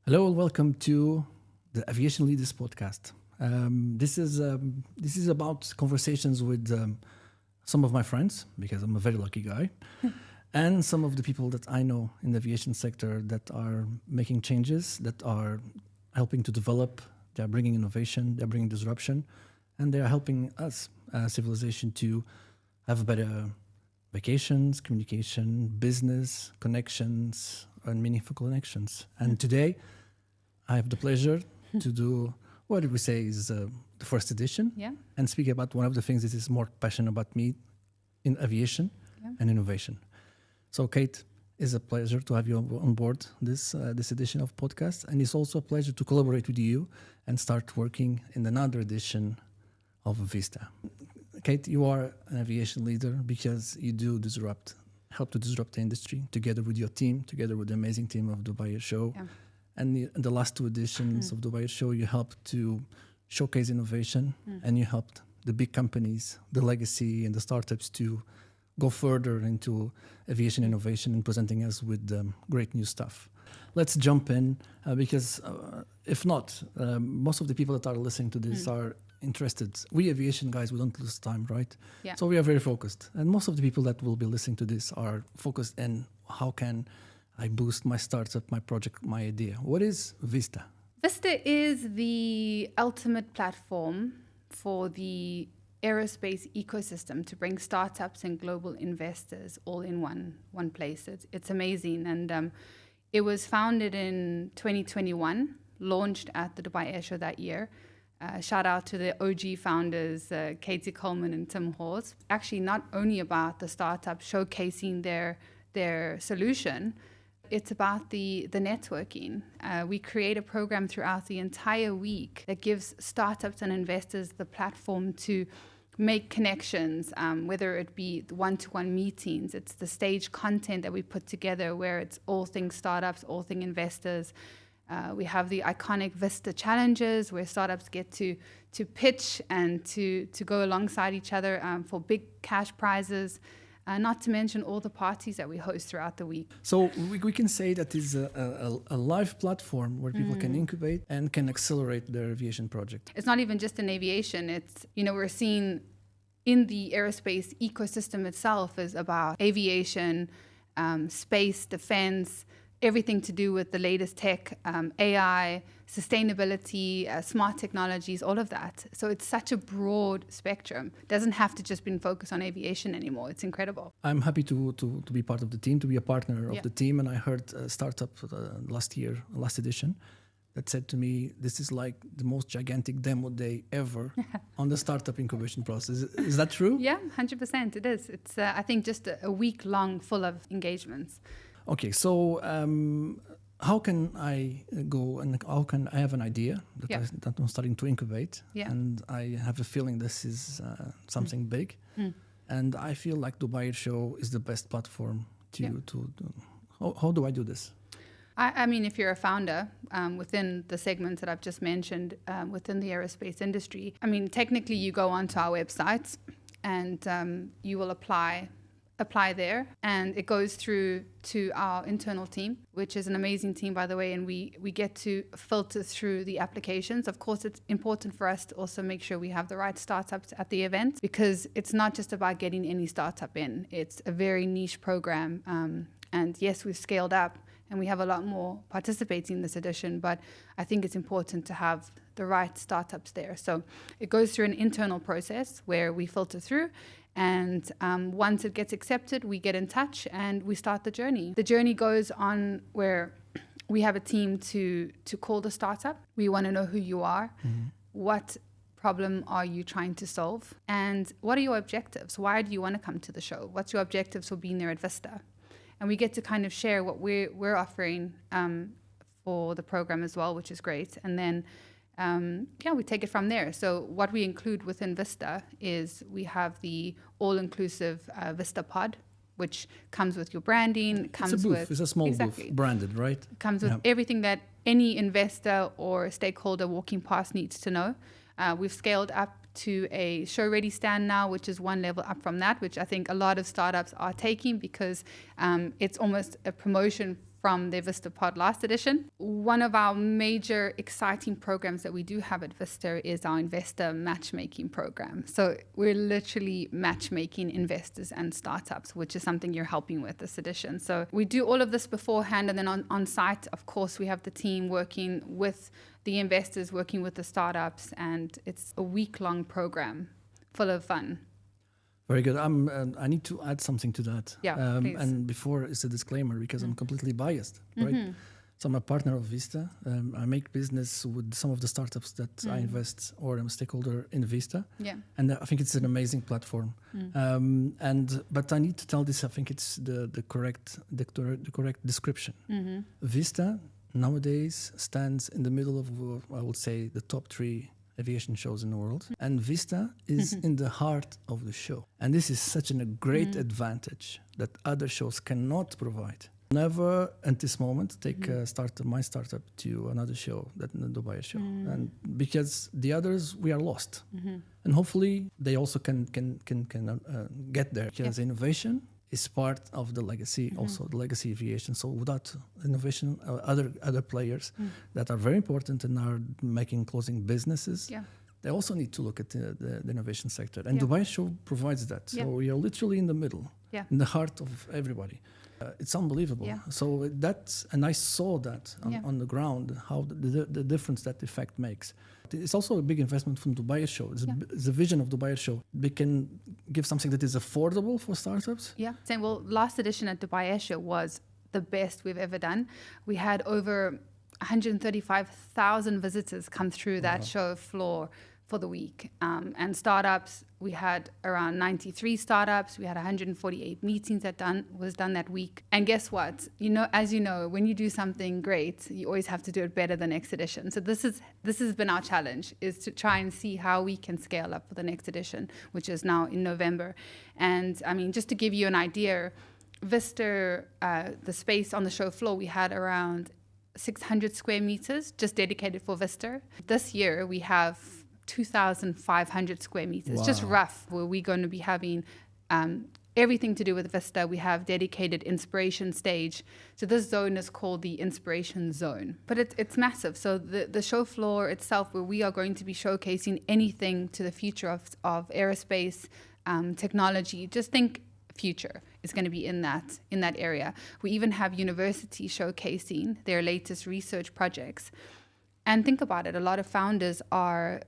Hello and welcome to the Aviation Leaders Podcast. This is about conversations with some of my friends, because I'm a very lucky guy, and some of the people that I know in the aviation sector that are making changes, that are helping to develop, they are bringing innovation, they're bringing disruption, and they are helping us, civilization, to have better vacations, communication, business, connections, and meaningful connections. And today, I have the pleasure to do what we say is the first edition, and speak about one of the things that is more passionate about me in aviation and innovation. So, Kate, it's a pleasure to have you on board this edition of podcast, and it's also a pleasure to collaborate with you and start working in another edition of Vista. Kate, you are an aviation leader because you do help to disrupt the industry together with your team, together with the amazing team of Dubai Air Show. Yeah. And the last two editions of Dubai Air Show, you helped to showcase innovation, and you helped the big companies, the legacy and the startups to go further into aviation innovation and presenting us with great new stuff. Let's jump in because if not, most of the people that are listening to this are interested. We aviation guys, we don't lose time, right? Yeah. So we are very focused. And most of the people that will be listening to this are focused in how can I boost my startup, my project, my idea. What is Vista? Vista is the ultimate platform for the aerospace ecosystem to bring startups and global investors all in one place. It's amazing. And it was founded in 2021, launched at the Dubai Air Show that year. Shout out to the OG founders, Katie Coleman and Tim Hawes. Actually, not only about the startup showcasing their solution, it's about the networking. We create a program throughout the entire week that gives startups and investors the platform to make connections, whether it be the one-to-one meetings. It's the stage content that we put together where it's all things startups, all things investors. We have the iconic Vista challenges where startups get to pitch and to go alongside each other for big cash prizes, not to mention all the parties that we host throughout the week. So we can say that is a live platform where people can incubate and can accelerate their aviation project. It's not even just in aviation. It's, we're seeing in the aerospace ecosystem itself is about aviation, space, defense, everything to do with the latest tech, AI, sustainability, smart technologies, all of that. So it's such a broad spectrum. It doesn't have to just be focused on aviation anymore. It's incredible. I'm happy to be part of the team, to be a partner of the team. And I heard a startup last edition, that said to me, this is like the most gigantic demo day ever on the startup incubation process. Is that true? Yeah, 100% it is. It's, I think, just a week long full of engagements. Okay, so how can I go and how can I have an idea that I'm starting to incubate, and I have a feeling this is something big, and I feel like Dubai Air Show is the best platform to how do I do this? I mean, if you're a founder within the segments that I've just mentioned within the aerospace industry, I mean, technically you go onto our website and you will apply there, and it goes through to our internal team, which is an amazing team, by the way, and we get to filter through the applications. Of course, it's important for us to also make sure we have the right startups at the event, because it's not just about getting any startup in. It's a very niche program, and yes, we've scaled up and we have a lot more participating in this edition, but I think it's important to have the right startups there. So it goes through an internal process where we filter through, and once it gets accepted, we get in touch and we start the journey. The journey goes on where we have a team to call the startup. We want to know who you are, what problem are you trying to solve, and what are your objectives? Why do you want to come to the show? What's your objectives for being there at Vista? And we get to kind of share what we're offering for the program as well, which is great. And then we take it from there. So what we include within Vista is we have the all-inclusive Vista Pod, which comes with your branding. It's a booth. It's a small booth, branded, right? Comes with everything that any investor or stakeholder walking past needs to know. We've scaled up to a show-ready stand now, which is one level up from that, which I think a lot of startups are taking because it's almost a promotion from their Vista Pod last edition. One of our major exciting programs that we do have at Vista is our investor matchmaking program. So we're literally matchmaking investors and startups, which is something you're helping with this edition. So we do all of this beforehand, and then on site, of course, we have the team working with the investors, working with the startups, and it's a week-long program full of fun. Very good. I need to add something to that. Yeah, please. And before, it's a disclaimer because I'm completely biased, right? So I'm a partner of Vista. I make business with some of the startups that I invest, or I'm a stakeholder in Vista. Yeah. And I think it's an amazing platform. But I need to tell this. I think it's the correct description. Vista nowadays stands in the middle of, I would say, the top 3 aviation shows in the world, and Vista is in the heart of the show, and this is such a great advantage that other shows cannot provide. Never at this moment take my startup to another show, that the Dubai show, and because the others we are lost, and hopefully they also can get there, because innovation is part of the legacy, also the legacy aviation. So without innovation, other players that are very important and are closing businesses, they also need to look at the innovation sector. And Dubai Show provides that. So we are literally in the middle, in the heart of everybody. It's unbelievable. So and I saw that on the ground, how the difference that effect makes. It's also a big investment from Dubai Show. It's a vision of Dubai Show. We can give something that is affordable for startups. Yeah. Saying, well, last edition at Dubai Show was the best we've ever done. We had over 135,000 visitors come through that show floor for the week. And startups, we had around 93 startups. We had 148 meetings that was done that week. And guess what? As you know, when you do something great, you always have to do it better the next edition. So this has been our challenge, is to try and see how we can scale up for the next edition, which is now in November. And I mean, just to give you an idea, Vista, the space on the show floor, we had around 600 square meters just dedicated for Vista. This year, we have 2,500 square meters, just rough, where we're going to be having everything to do with Vista. We have dedicated inspiration stage. So this zone is called the inspiration zone, but it's massive. So the show floor itself, where we are going to be showcasing anything to the future of aerospace technology, just think future is going to be in that area. We even have universities showcasing their latest research projects. And think about it, a lot of founders are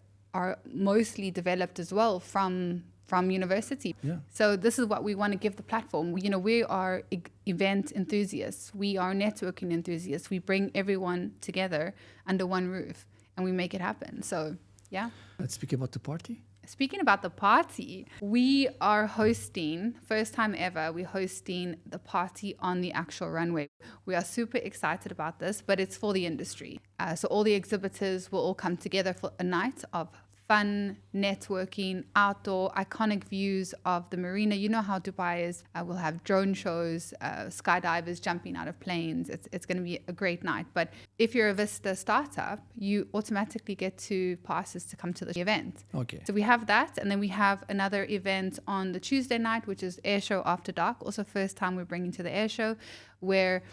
mostly developed as well from university. Yeah. So this is what we want to give the platform. We are event enthusiasts. We are networking enthusiasts. We bring everyone together under one roof and we make it happen. So, yeah. Let's speak about the party. Speaking about the party, we are hosting, first time ever, we're hosting the party on the actual runway. We are super excited about this, but it's for the industry. So all the exhibitors will all come together for a night of fun, networking, outdoor, iconic views of the marina. You know how Dubai is. We'll have drone shows, skydivers jumping out of planes. It's going to be a great night. But if you're a Vista startup, you automatically get passes to come to the event. Okay. So we have that. And then we have another event on the Tuesday night, which is Air Show After Dark. Also first time we're bringing to the Air Show, where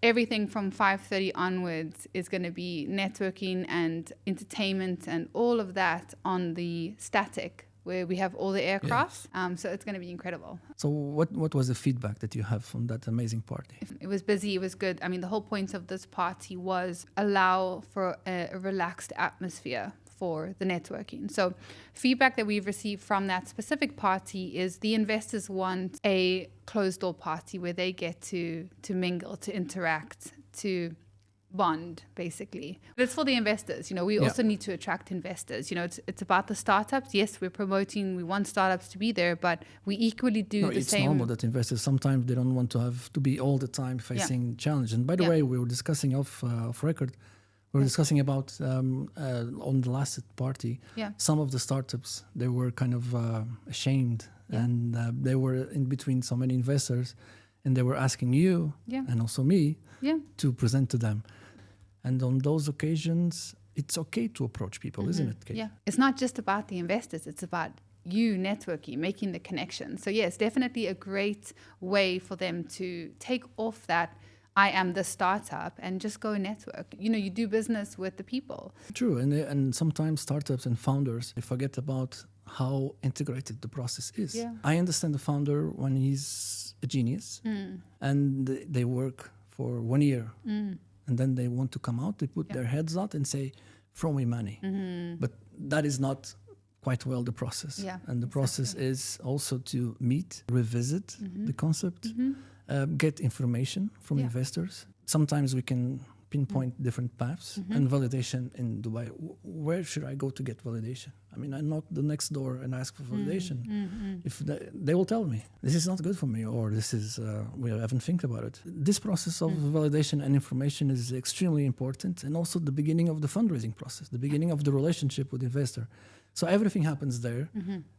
everything from 5:30 onwards is going to be networking and entertainment and all of that on the static, where we have all the aircraft. Yes. So it's going to be incredible. So what was the feedback that you have from that amazing party? It was busy. It was good. I mean, the whole point of this party was allow for a relaxed atmosphere for the networking. So feedback that we've received from that specific party is the investors want a closed door party where they get to mingle, to interact, to bond, basically. But it's for the investors. We also need to attract investors. It's about the startups. Yes, we want startups to be there, but we equally do the same. It's normal that investors, sometimes they don't want to have to be all the time facing challenge. And by the way, we were discussing off record, we were discussing about on the last party, some of the startups, they were kind of ashamed and they were in between so many investors and they were asking you and also me to present to them. And on those occasions, it's okay to approach people, isn't it, Kate? Yeah, it's not just about the investors, it's about you networking, making the connection. So yes, definitely a great way for them to take off that I am the startup, and just go network. You do business with the people. True, and sometimes startups and founders, they forget about how integrated the process is. Yeah. I understand the founder when he's a genius and they work for 1 year and then they want to come out, they put their heads out and say, throw me money. But that is not quite well the process. Yeah, And the process is also to meet, revisit the concept, get information from investors. Sometimes we can pinpoint different paths and validation in Dubai. Where should I go to get validation? I mean, I knock the next door and ask for validation. If they will tell me, this is not good for me, or this is, we haven't think about it. This process of validation and information is extremely important, and also the beginning of the fundraising process, the beginning of the relationship with investor. So everything happens there.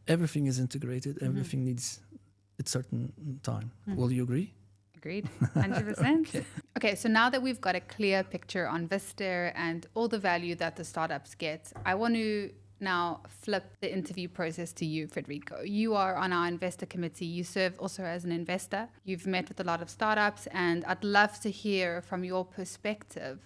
Everything is integrated. Everything needs its certain time. Will you agree? Agreed, 100%. Okay, so now that we've got a clear picture on Vista and all the value that the startups get, I want to now flip the interview process to you, Federico. You are on our investor committee. You serve also as an investor. You've met with a lot of startups, and I'd love to hear from your perspective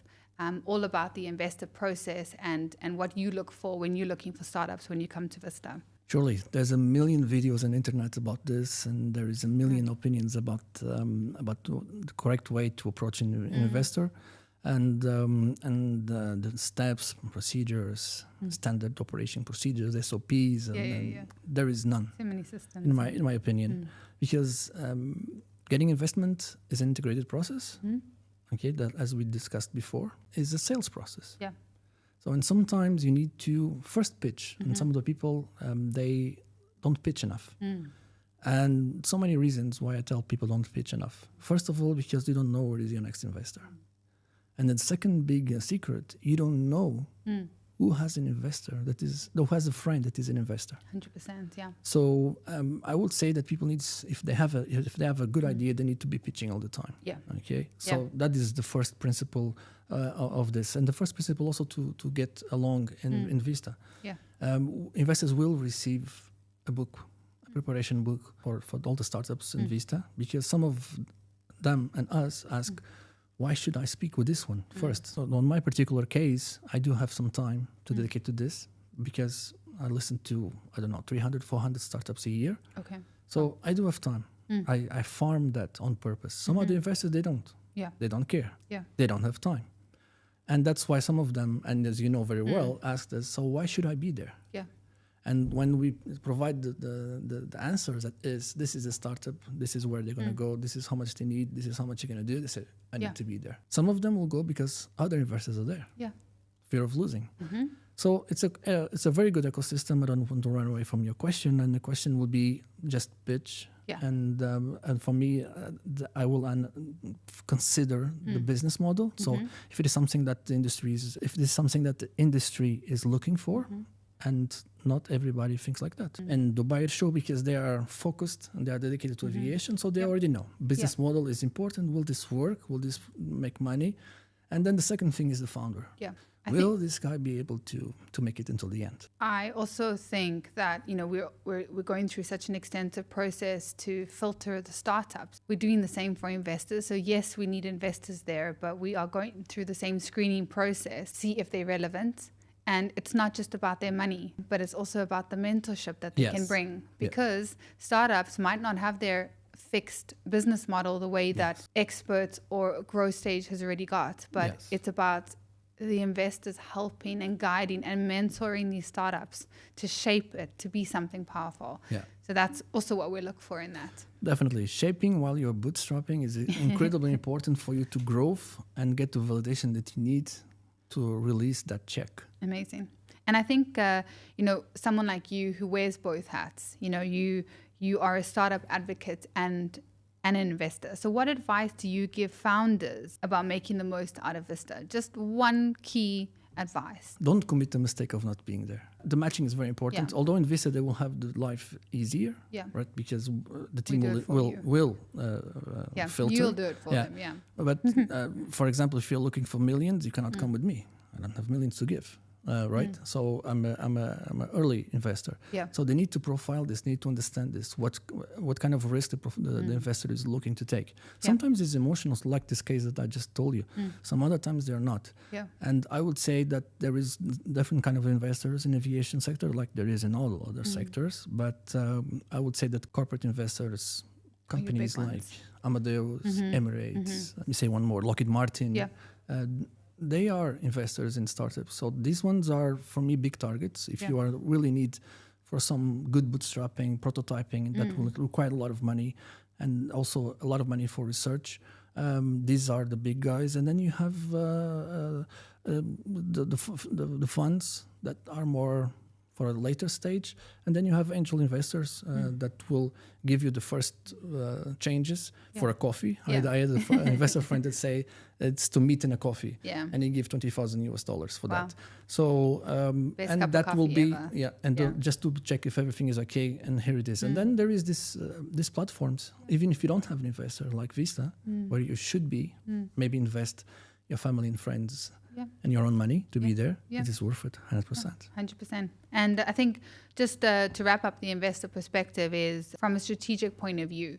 all about the investor process and what you look for when you're looking for startups when you come to Vista. Surely, there's a million videos on the internet about this, and there is a million opinions about the correct way to approach an investor, and the steps, procedures, standard operation procedures, SOPs, and there is none. So many systems. In my opinion, because getting investment is an integrated process. Okay, that, as we discussed before, is a sales process. Yeah. So, and sometimes you need to first pitch, and some of the people, they don't pitch enough. And so many reasons why I tell people don't pitch enough. First of all, because you don't know where is your next investor. And then second big secret, you don't know who has an investor who has a friend that is an investor. 100%, yeah. So I would say that people need, if they have a good idea, they need to be pitching all the time. Yeah. Okay. So that is the first principle of this, and the first principle also to get along in Vista. Yeah. Investors will receive a book, a preparation book for all the startups in Vista, because some of them and us ask, why should I speak with this one first? So on my particular case, I do have some time to dedicate to this, because I listen to, 300, 400 startups a year. Okay. So I do have time. I farm that on purpose. Some other investors, they don't. Yeah. They don't care. Yeah. They don't have time. And that's why some of them, and as you know very well, asked us, so why should I be there? Yeah. And when we provide the answers, that is, this is a startup, this is where they're going to go, this is how much they need, this is how much you're going to do, they say, I need to be there. Some of them will go because other investors are there. Yeah. Fear of losing. So it's a very good ecosystem. I don't want to run away from your question, and the question will be just pitch. Yeah. And for me, I will consider the business model. So if it is something that the industry is looking for, and not everybody thinks like that. And Dubai show, because they are focused and they are dedicated to aviation, so they already know business model is important. Will this work? Will this make money? And then the second thing is the founder. Yeah. Will this guy be able to make it until the end? I also think that we're going through such an extensive process to filter the startups. We're doing the same for investors. So yes, we need investors there, but we are going through the same screening process, see if they're relevant. And it's not just about their money, but it's also about the mentorship that they can bring, because startups might not have their fixed business model the way that experts or growth stage has already got, but it's about the investors helping and guiding and mentoring these startups to shape it to be something powerful. Yeah. So that's also what we look for in that. Definitely. Shaping while you're bootstrapping is incredibly important for you to grow and get the validation that you need to release that check. Amazing. And I think, someone like you who wears both hats, you are a startup advocate and an investor. So what advice do you give founders about making the most out of Vista? Just one key advice. Don't commit the mistake of not being there. The matching is very important. Yeah. Although in Vista, they will have the life easier, right? Because the team will filter. You'll do it for them, yeah. But for example, if you're looking for millions, you cannot come with me. I don't have millions to give. right? So I'm an early investor. Yeah. So they need to profile this, need to understand this, what kind of risk the investor is looking to take. Sometimes it's emotional, like this case that I just told you. Some other times they're not. Yeah. And I would say that there is different kind of investors in aviation sector, like there is in all other sectors. But I would say that corporate investors, companies like Amadeus, Emirates, let me say one more, Lockheed Martin. Yeah. They are investors in startups. So these ones are, for me, big targets. If you are really need for some good bootstrapping, prototyping, that will require a lot of money and also a lot of money for research. These are the big guys. And then you have the funds that are more for a later stage. And then you have angel investors that will give you the first changes for a coffee. I had an investor friend that say it's to meet in a coffee. Yeah. And he give $20,000 for that. So, and that will be, just to check if everything is okay, and here it is. And then there is these platforms, even if you don't have an investor like Vista, where you should be, maybe invest your family and friends and your own money to be there. It is worth it, 100%. 100%. And I think just to wrap up the investor perspective is, from a strategic point of view,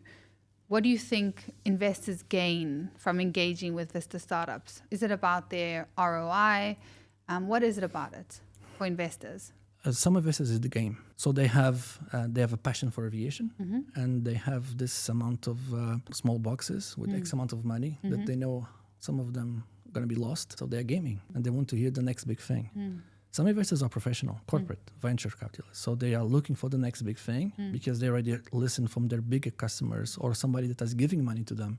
what do you think investors gain from engaging with Vista Startups? Is it about their ROI? What is it about it for investors? Some investors is the game. So they have a passion for aviation, and they have this amount of small boxes with X amount of money that they know some of them going to be lost. So they're gaming and they want to hear the next big thing. Some investors are professional, corporate, venture capitalists. So they are looking for the next big thing because they already listen from their bigger customers or somebody that is giving money to them,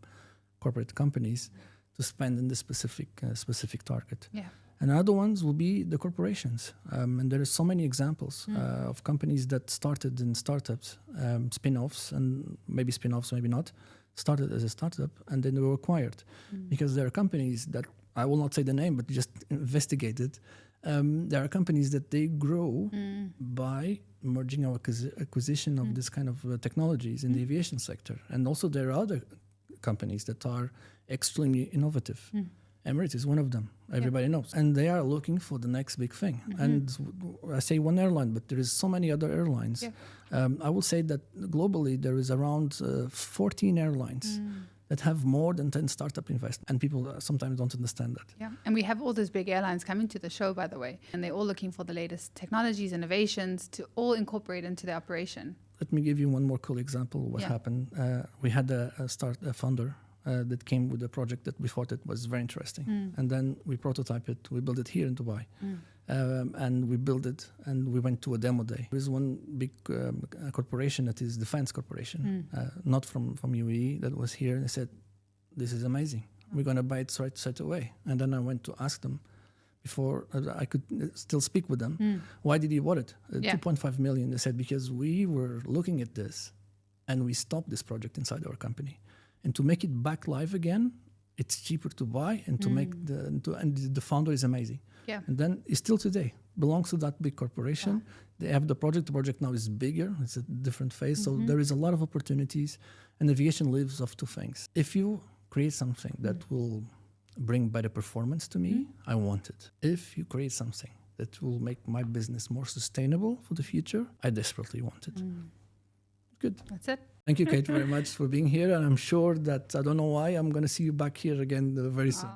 corporate companies, to spend in this specific target. Yeah. And other ones will be the corporations. And there are so many examples of companies that started in startups, spin-offs, and maybe spin-offs, maybe not, started as a startup, and then they were acquired. Because there are companies that, I will not say the name, but just investigate it. There are companies that they grow by merging or acquisition of this kind of technologies in the aviation sector. And also there are other companies that are extremely innovative. Emirates is one of them. Everybody knows. And they are looking for the next big thing. And I say one airline, but there is so many other airlines. I will say that globally there is around 14 airlines that have more than 10 startup investments. And people sometimes don't understand that. Yeah. And we have all those big airlines coming to the show, by the way. And they're all looking for the latest technologies, innovations to all incorporate into their operation. Let me give you one more cool example of what happened. We had a founder that came with a project that we thought it was very interesting. And then we prototyped it. We built it here in Dubai. And we built it and we went to a demo day. There is one big corporation that is Defense Corporation, not from UAE, that was here. And they said, this is amazing. We're going to buy it straight away. And then I went to ask them before I could still speak with them. Why did you want it? 2.5 million. They said, because we were looking at this and we stopped this project inside our company. And to make it back live again, it's cheaper to buy and to make and the founder is amazing. Yeah. And then it's still today belongs to that big corporation. They have the project. The project now is bigger. It's a different phase. So there is a lot of opportunities, and aviation lives off two things. If you create something that will bring better performance to me, I want it. If you create something that will make my business more sustainable for the future, I desperately want it. Good. That's it. Thank you, Kate, very much for being here. And I'm sure that, I don't know why, I'm going to see you back here again very soon.